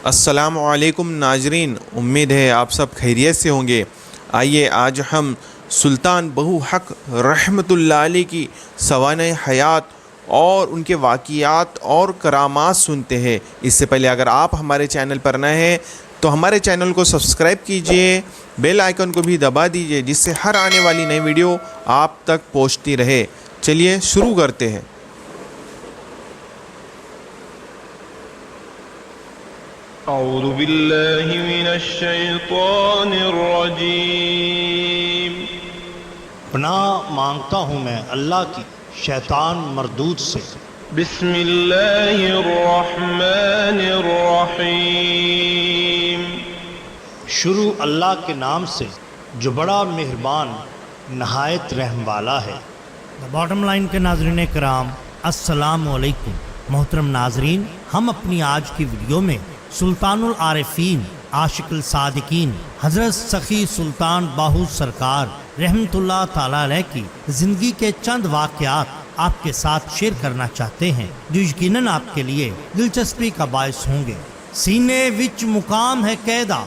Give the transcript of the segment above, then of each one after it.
السلام علیکم ناظرین، امید ہے آپ سب خیریت سے ہوں گے۔ آئیے آج ہم سلطان بہو حق رحمۃ اللہ علیہ کی سوانح حیات اور ان کے واقعات اور کرامات سنتے ہیں۔ اس سے پہلے اگر آپ ہمارے چینل پر نئے ہیں تو ہمارے چینل کو سبسکرائب کیجئے، بیل آئیکن کو بھی دبا دیجئے، جس سے ہر آنے والی نئی ویڈیو آپ تک پہنچتی رہے۔ چلیے شروع کرتے ہیں۔ اعوذ باللہ من الشیطان الرجیم۔ پناہ مانگتا ہوں میں اللہ کی شیطان مردود سے۔ بسم اللہ الرحمن الرحیم۔ شروع اللہ کے نام سے جو بڑا مہربان نہایت رحم والا ہے۔ باٹم لائن کے ناظرین کرام، السلام علیکم۔ محترم ناظرین، ہم اپنی آج کی ویڈیو میں سلطان العارفین عاشق الصادقین حضرت سخی سلطان باہو سرکار رحمت اللہ تعالی علیہ کی زندگی کے چند واقعات آپ کے ساتھ شیئر کرنا چاہتے ہیں، جو یقیناً آپ کے لیے دلچسپی کا باعث ہوں گے۔ سینے وچ مقام ہے قیدا،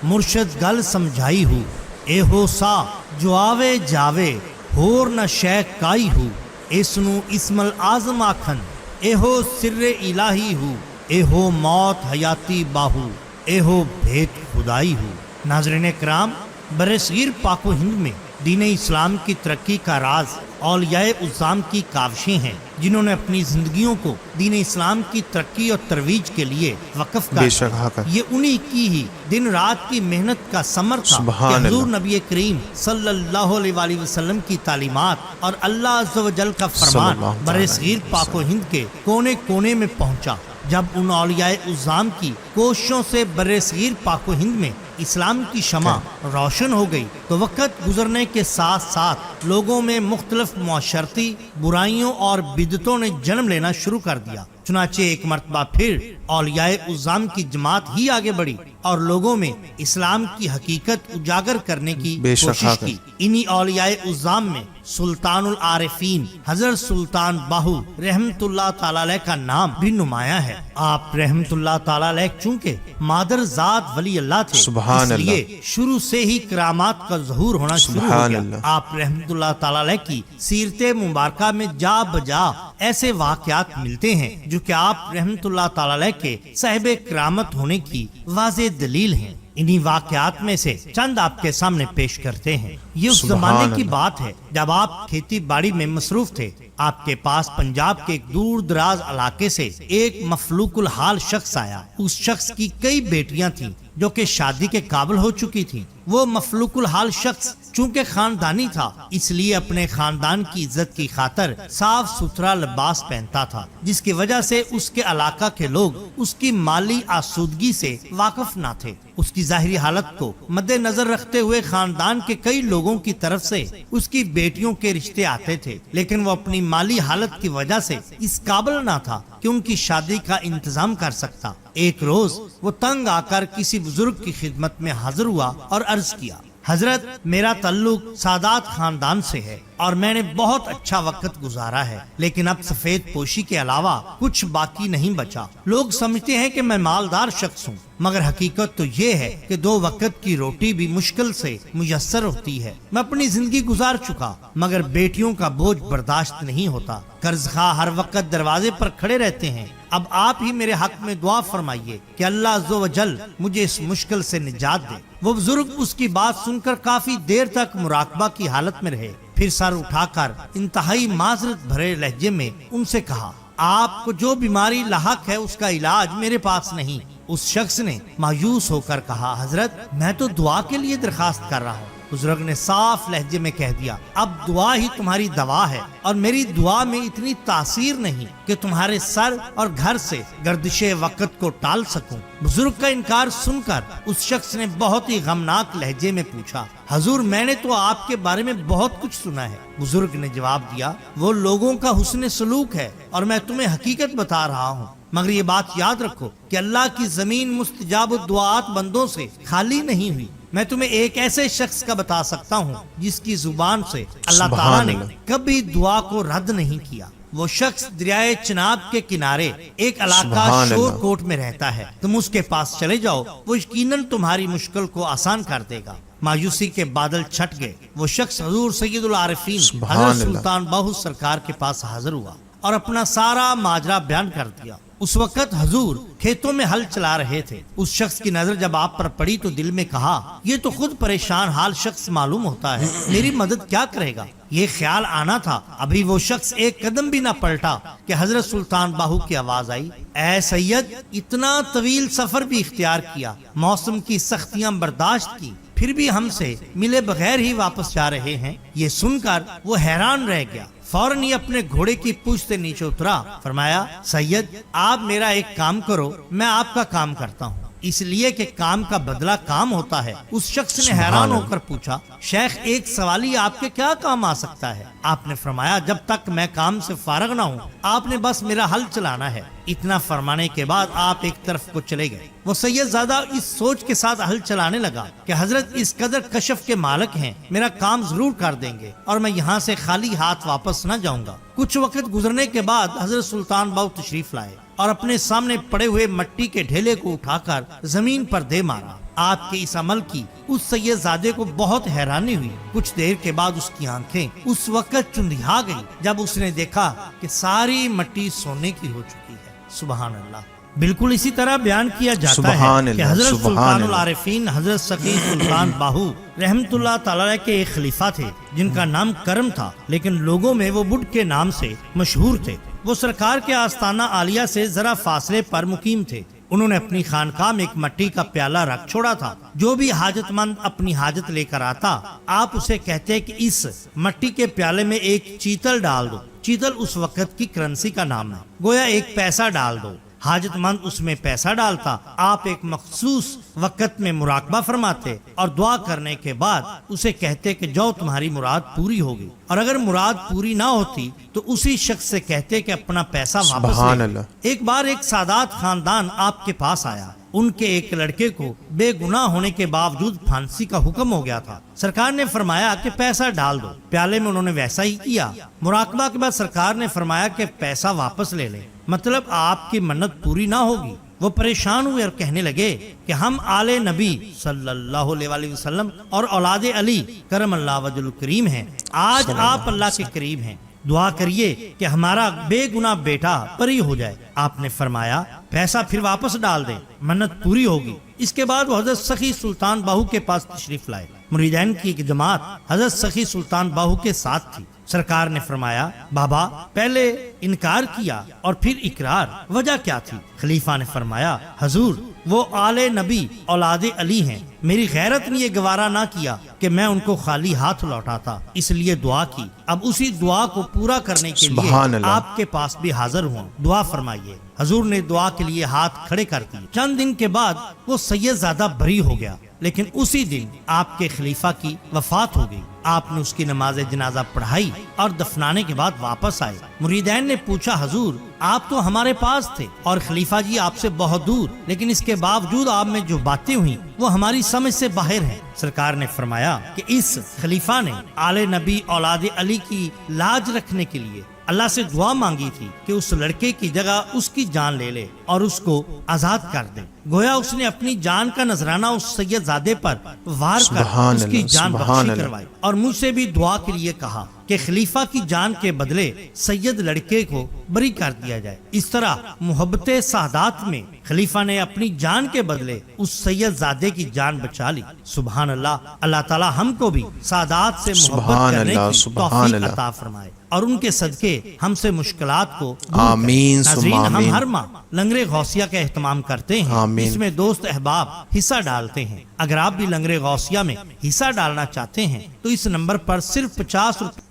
مرشد گل سمجھائی ہو، اے ہو سا جو آوے جاوے ہور نہ شے کائی ہو، اس نو اسم العظم آکھن، اے ہو سر الہی ہو، اے ہو موت حیاتی باہو، اے ہو بھیت خدائی ہو۔ ناظرین کرام، برصغیر پاک و ہند میں دین اسلام کی ترقی کا راز اولیاء اعظام کی کاوشیں ہیں، جنہوں نے اپنی زندگیوں کو دین اسلام کی ترقی اور ترویج کے لیے وقف کر دیا۔ یہ انہی کی ہی دن رات کی محنت کا ثمر تھا کہ حضور نبی کریم صلی اللہ علیہ وآلہ وسلم کی تعلیمات اور اللہ عز و جل کا فرمان برصغیر پاک و ہند کے کونے کونے میں پہنچا۔ جب ان اولیاء اعظام کی کوششوں سے برصغیر پاک و ہند میں اسلام کی شمع روشن ہو گئی تو وقت گزرنے کے ساتھ ساتھ لوگوں میں مختلف معاشرتی برائیوں اور بدعتوں نے جنم لینا شروع کر دیا۔ چنانچہ ایک مرتبہ پھر اولیاء اعظام کی جماعت ہی آگے بڑھی اور لوگوں میں اسلام کی حقیقت اجاگر کرنے کی کوشش کی۔ انہی اولیاء اعظام میں سلطان العارفین حضرت سلطان باہو رحمت اللہ تعالی علیہ کا نام بھی نمایاں ہے۔ آپ رحمت اللہ تعالی علیہ چونکہ مادر ذات ولی اللہ تھے، اس لیے شروع سے ہی کرامات کا ظہور ہونا شروع ہو گیا۔ آپ رحمت اللہ تعالی علیہ کی سیرت مبارکہ میں جا بجا ایسے واقعات ملتے ہیں جو کہ آپ رحمت اللہ تعالی علیہ کے صاحب کرامت ہونے کی واضح دلیل ہیں۔ انہی واقعات میں سے چند آپ کے سامنے پیش کرتے ہیں۔ یہ اس زمانے کی بات ہے جب آپ کھیتی باڑی میں مصروف تھے۔ آپ کے پاس پنجاب کے ایک دور دراز علاقے سے ایک مفلوق الحال شخص آیا۔ اس شخص کی کئی بیٹیاں تھیں جو کہ شادی کے قابل ہو چکی تھیں۔ وہ مفلوق الحال شخص چونکہ خاندانی تھا، اس لیے اپنے خاندان کی عزت کی خاطر صاف ستھرا لباس پہنتا تھا، جس کی وجہ سے اس کے علاقہ کے لوگ اس کی مالی آسودگی سے واقف نہ تھے۔ اس کی ظاہری حالت کو مد نظر رکھتے ہوئے خاندان کے کئی لوگوں کی طرف سے اس کی بیٹیوں کے رشتے آتے تھے، لیکن وہ اپنی مالی حالت کی وجہ سے اس قابل نہ تھا کہ ان کی شادی کا انتظام کر سکتا۔ ایک روز وہ تنگ آ کر کسی بزرگ کی خدمت میں حاضر ہوا اور عرض کیا، حضرت میرا تعلق سادات خاندان سے ہے اور میں نے بہت اچھا وقت گزارا ہے، لیکن اب سفید پوشی کے علاوہ کچھ باقی نہیں بچا۔ لوگ سمجھتے ہیں کہ میں مالدار شخص ہوں، مگر حقیقت تو یہ ہے کہ 2 وقت کی روٹی بھی مشکل سے میسر ہوتی ہے۔ میں اپنی زندگی گزار چکا مگر بیٹیوں کا بوجھ برداشت نہیں ہوتا۔ قرض خواہ ہر وقت دروازے پر کھڑے رہتے ہیں۔ اب آپ ہی میرے حق میں دعا فرمائیے کہ اللہ عز و جل مجھے اس مشکل سے نجات دے۔ وہ بزرگ اس کی بات سن کر کافی دیر تک مراقبہ کی حالت میں رہے، پھر سر اٹھا کر انتہائی معذرت بھرے لہجے میں ان سے کہا، آپ کو جو بیماری لاحق ہے اس کا علاج میرے پاس نہیں۔ اس شخص نے مایوس ہو کر کہا، حضرت میں تو دعا کے لیے درخواست کر رہا ہوں۔ بزرگ نے صاف لہجے میں کہہ دیا، اب دعا ہی تمہاری دوا ہے اور میری دعا میں اتنی تاثیر نہیں کہ تمہارے سر اور گھر سے گردش وقت کو ٹال سکوں۔ بزرگ کا انکار سن کر اس شخص نے بہت ہی غمناک لہجے میں پوچھا، حضور میں نے تو آپ کے بارے میں بہت کچھ سنا ہے۔ بزرگ نے جواب دیا، وہ لوگوں کا حسن سلوک ہے اور میں تمہیں حقیقت بتا رہا ہوں، مگر یہ بات یاد رکھو کہ اللہ کی زمین مستجاب الدعات بندوں سے خالی نہیں ہوئی۔ میں تمہیں ایک ایسے شخص کا بتا سکتا ہوں جس کی زبان سے اللہ تعالیٰ نے کبھی دعا کو رد نہیں کیا۔ وہ شخص دریائے چناب کے کنارے ایک علاقہ سبحان شور اللہ۔ کوٹ میں رہتا ہے، تم اس کے پاس چلے جاؤ، وہ یقیناً تمہاری مشکل کو آسان کر دے گا۔ مایوسی کے بادل چھٹ گئے، وہ شخص حضور سید العارفین سبحان حضرت اللہ۔ سلطان باہو سرکار کے پاس حاضر ہوا اور اپنا سارا ماجرا بیان کر دیا۔ اس وقت حضور کھیتوں میں ہل چلا رہے تھے۔ اس شخص کی نظر جب آپ پر پڑی تو دل میں کہا، یہ تو خود پریشان حال شخص معلوم ہوتا ہے، میری مدد کیا کرے گا؟ یہ خیال آنا تھا، ابھی وہ شخص ایک قدم بھی نہ پلٹا کہ حضرت سلطان باہو کی آواز آئی، اے سید، اتنا طویل سفر بھی اختیار کیا، موسم کی سختیاں برداشت کی، پھر بھی ہم سے ملے بغیر ہی واپس جا رہے ہیں؟ یہ سن کر وہ حیران رہ گیا، فوراً ہی اپنے گھوڑے کی پوچھ سے نیچے اترا، فرمایا، سید، آپ میرا ایک کام کرو، میں آپ کا کام کرتا ہوں، اس لیے کہ کام کا بدلہ کام ہوتا ہے۔ اس شخص نے حیران ہو کر پوچھا، شیخ، ایک سوالی آپ کے کیا کام آ سکتا ہے؟ آپ نے فرمایا، جب تک میں کام سے فارغ نہ ہوں آپ نے بس میرا حل چلانا ہے۔ اتنا فرمانے کے بعد آپ ایک طرف کو چلے گئے۔ وہ سید زادہ اس سوچ کے ساتھ حل چلانے لگا کہ حضرت اس قدر کشف کے مالک ہیں، میرا کام ضرور کر دیں گے اور میں یہاں سے خالی ہاتھ واپس نہ جاؤں گا۔ کچھ وقت گزرنے کے بعد حضرت سلطان باہو تشریف لائے اور اپنے سامنے پڑے ہوئے مٹی کے ڈھیلے کو اٹھا کر زمین پر دے مارا۔ آپ کے اس عمل کی اس سید زادے کو بہت حیرانی ہوئی۔ کچھ دیر کے بعد اس کی آنکھیں اس وقت چندھیا گئی جب اس نے دیکھا کہ ساری مٹی سونے کی ہو چکی ہے۔ سبحان اللہ۔ بالکل اسی طرح بیان کیا جاتا سبحان ہے کہ اللہ، حضرت سبحان سلطان اللہ۔ العارفین حضرت سخی سلطان باہو رحمت اللہ تعالی کے ایک خلیفہ تھے جن کا نام کرم تھا، لیکن لوگوں میں وہ بڈھ کے نام سے مشہور تھے۔ وہ سرکار کے آستانہ عالیہ سے ذرا فاصلے پر مقیم تھے۔ انہوں نے اپنی خانقاہ میں ایک مٹی کا پیالہ رکھ چھوڑا تھا۔ جو بھی حاجت مند اپنی حاجت لے کر آتا، آپ اسے کہتے کہ اس مٹی کے پیالے میں ایک چیتل ڈال دو۔ چیتل اس وقت کی کرنسی کا نام ہے، گویا ایک پیسہ ڈال دو۔ حاجت مند اس میں پیسہ ڈالتا، آپ ایک مخصوص وقت میں مراقبہ فرماتے اور دعا کرنے کے بعد اسے کہتے کہ جو تمہاری مراد پوری ہوگی، اور اگر مراد پوری نہ ہوتی تو اسی شخص سے کہتے کہ اپنا پیسہ واپس سبحان لے۔ اللہ۔ ایک بار ایک سادات خاندان آپ کے پاس آیا۔ ان کے ایک لڑکے کو بے گناہ ہونے کے باوجود پھانسی کا حکم ہو گیا تھا۔ سرکار نے فرمایا کہ پیسہ ڈال دو۔ پیالے میں انہوں نے ویسا ہی کیا۔ مراقبہ کے بعد سرکار نے فرمایا کہ پیسہ واپس لے لیں، مطلب آپ کی منت پوری نہ ہوگی۔ وہ پریشان ہوئے اور کہنے لگے کہ ہم آل نبی صلی اللہ علیہ وسلم اور اولاد علی کرم اللہ وجہ الکریم ہیں، آج آپ اللہ کے قریب ہیں، دعا کریے کہ ہمارا بے گناہ بیٹا بری ہو جائے۔ آپ نے فرمایا پیسہ پھر واپس ڈال دیں، منت پوری ہوگی۔ اس کے بعد وہ حضرت سخی سلطان باہو کے پاس تشریف لائے۔ مریدین کی ایک جماعت حضرت سخی سلطان باہو کے ساتھ تھی۔ سرکار نے فرمایا، بابا، پہلے انکار کیا اور پھر اقرار، وجہ کیا تھی؟ خلیفہ نے فرمایا، حضور، وہ آل نبی اولاد علی ہیں، میری غیرت نے یہ گوارا نہ کیا کہ میں ان کو خالی ہاتھ لوٹاتا، اس لیے دعا کی۔ اب اسی دعا کو پورا کرنے کے لیے سبحان اللہ۔ آپ کے پاس بھی حاضر ہوں، دعا فرمائیے۔ حضور نے دعا کے لیے ہاتھ کھڑے کر دیے۔ چند دن کے بعد وہ سید زادہ بری ہو گیا، لیکن اسی دن آپ کے خلیفہ کی وفات ہو گئی۔ آپ نے اس کی نماز جنازہ پڑھائی اور دفنانے کے بعد واپس آئے۔ مریدین نے پوچھا، حضور، آپ تو ہمارے پاس تھے اور خلیفہ جی آپ سے بہت دور، لیکن اس کے باوجود آپ میں جو باتیں ہوئیں وہ ہماری سمجھ سے باہر ہیں۔ سرکار نے فرمایا کہ اس خلیفہ نے آل نبی اولاد علی کی لاج رکھنے کے لیے اللہ سے دعا مانگی تھی کہ اس لڑکے کی جگہ اس کی جان لے لے اور اس کو آزاد کر دے۔ گویا اس نے اپنی جان کا نذرانہ اس سید زادے پر وار کر سبحان اس کی اللہ، جان سبحان بخشی اللہ۔ کروائی، اور مجھ سے بھی دعا کے لیے کہا کہ خلیفہ کی جان کے بدلے سید لڑکے کو بری کر دیا جائے۔ اس طرح محبت سعادات میں خلیفہ نے اپنی جان کے بدلے اس سید زادے کی جان بچا لی۔ سبحان اللہ۔ اللہ تعالی ہم کو بھی سعادات سے محبت سبحان کرنے اللہ، کی سبحان توفیق اللہ۔ عطا فرمائے اور ان کے صدقے ہم سے مشکلات کو دور کرے۔ آمین، ناظرین، ثم ہم آمین۔ ہر ماہ لنگر غوثیہ کا اہتمام کرتے ہیں، آمین۔ اس میں دوست احباب حصہ ڈالتے ہیں۔ اگر آپ بھی لنگر غوثیہ میں حصہ ڈالنا چاہتے ہیں تو اس نمبر پر صرف 50 روپے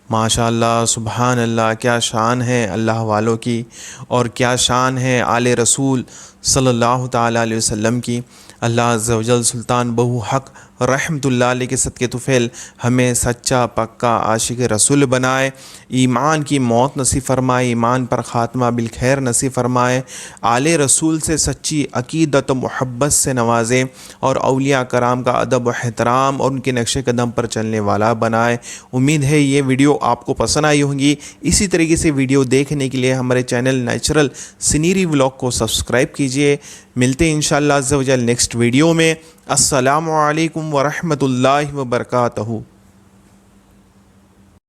ماشاء اللہ، سبحان اللہ، کیا شان ہے اللہ والوں کی اور کیا شان ہے آل رسول صلی اللہ تعالیٰ علیہ وسلم کی۔ اللہ عز و جل سلطان بہو حق رحمت اللہ علیہ کے صدقے طفیل ہمیں سچا پکا عاشق رسول بنائے، ایمان کی موت نصیب فرمائے، ایمان پر خاتمہ بالخیر نصیب فرمائے، آل رسول سے سچی عقیدت و محبت سے نوازے اور اولیاء کرام کا ادب و احترام اور ان کے نقش قدم پر چلنے والا بنائے۔ امید ہے یہ ویڈیو آپ کو پسند آئی ہوں گی۔ اسی طریقے سے ویڈیو دیکھنے کے لیے ہمارے چینل نیچرل سینیری ولاگ کو سبسکرائب کیجئے۔ ملتے ہیں انشاءاللہ عز و جل نیکسٹ ویڈیو میں۔ السلام علیکم ورحمۃ اللہ وبرکاتہ۔